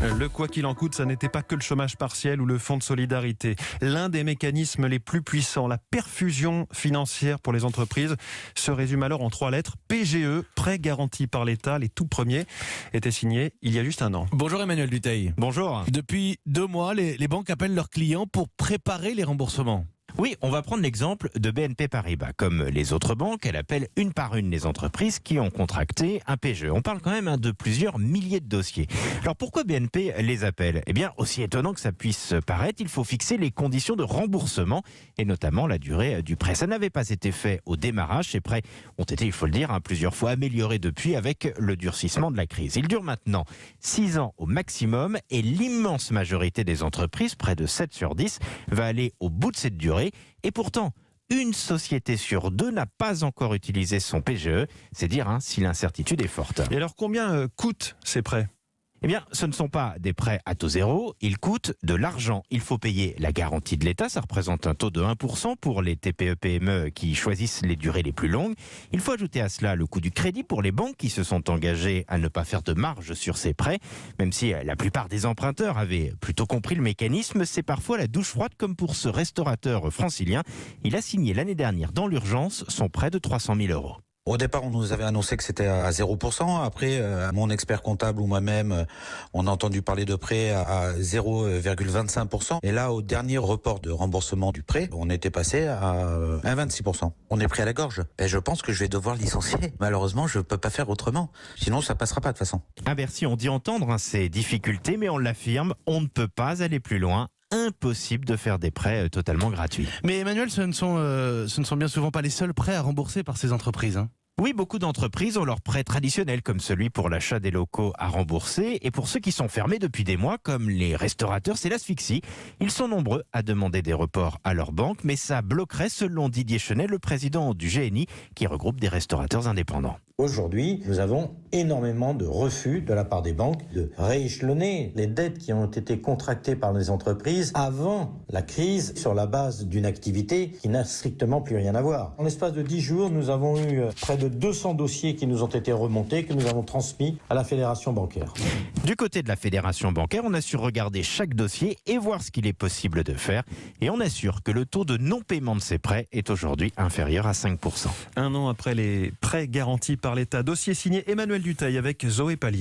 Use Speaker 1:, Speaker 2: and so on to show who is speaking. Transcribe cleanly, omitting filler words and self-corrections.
Speaker 1: Le quoi qu'il en coûte, ça n'était pas que le chômage partiel ou le fonds de solidarité. L'un des mécanismes les plus puissants, la perfusion financière pour les entreprises, se résume alors en 3 lettres. PGE, prêt garanti par l'État. Les tout premiers étaient signés il y a juste un an.
Speaker 2: Bonjour Emmanuel Dutheil.
Speaker 1: Bonjour.
Speaker 2: Depuis 2 mois, les banques appellent leurs clients pour préparer les remboursements.
Speaker 3: Oui, on va prendre l'exemple de BNP Paribas. Comme les autres banques, elle appelle une par une les entreprises qui ont contracté un PGE. On parle quand même de plusieurs milliers de dossiers. Alors pourquoi BNP les appelle ? Eh bien, aussi étonnant que ça puisse paraître, il faut fixer les conditions de remboursement et notamment la durée du prêt. Ça n'avait pas été fait au démarrage. Ces prêts ont été, il faut le dire, plusieurs fois améliorés depuis avec le durcissement de la crise. Il dure maintenant 6 ans au maximum et l'immense majorité des entreprises, près de 7 sur 10, va aller au bout de cette durée. Et pourtant, une société sur 2 n'a pas encore utilisé son PGE. C'est dire si l'incertitude est forte.
Speaker 1: Et alors combien coûtent ces prêts ?
Speaker 3: Eh bien, ce ne sont pas des prêts à taux zéro, ils coûtent de l'argent. Il faut payer la garantie de l'État, ça représente un taux de 1% pour les TPE-PME qui choisissent les durées les plus longues. Il faut ajouter à cela le coût du crédit pour les banques qui se sont engagées à ne pas faire de marge sur ces prêts. Même si la plupart des emprunteurs avaient plutôt compris le mécanisme, c'est parfois la douche froide comme pour ce restaurateur francilien. Il a signé l'année dernière dans l'urgence son prêt de 300 000 €.
Speaker 4: Au départ, on nous avait annoncé que c'était à 0%. Après, mon expert comptable ou moi-même, on a entendu parler de prêt à 0,25%. Et là, au dernier report de remboursement du prêt, on était passé à 1,26%. On est pris à la gorge. Et je pense que je vais devoir licencier. Malheureusement, je ne peux pas faire autrement. Sinon, ça passera pas de toute façon.
Speaker 3: À Bercy, on dit entendre ces difficultés, mais on l'affirme, on ne peut pas aller plus loin. Impossible de faire des prêts totalement gratuits.
Speaker 2: Mais Emmanuel, ce ne sont bien souvent pas les seuls prêts à rembourser par ces entreprises.
Speaker 3: Oui, beaucoup d'entreprises ont leurs prêts traditionnels, comme celui pour l'achat des locaux à rembourser. Et pour ceux qui sont fermés depuis des mois, comme les restaurateurs, c'est l'asphyxie. Ils sont nombreux à demander des reports à leur banque, mais ça bloquerait, selon Didier Chenet, le président du GNI, qui regroupe des restaurateurs indépendants.
Speaker 5: Aujourd'hui, nous avons énormément de refus de la part des banques de rééchelonner les dettes qui ont été contractées par les entreprises avant la crise sur la base d'une activité qui n'a strictement plus rien à voir. En l'espace de 10 jours, nous avons eu près de 200 dossiers qui nous ont été remontés, que nous avons transmis à la Fédération bancaire.
Speaker 3: Du côté de la Fédération bancaire, on a su regarder chaque dossier et voir ce qu'il est possible de faire. Et on assure que le taux de non-paiement de ces prêts est aujourd'hui inférieur à 5%.
Speaker 1: Un an après les prêts garantis par l'État. Dossier signé Emmanuel Dutheil avec Zoé Pallier.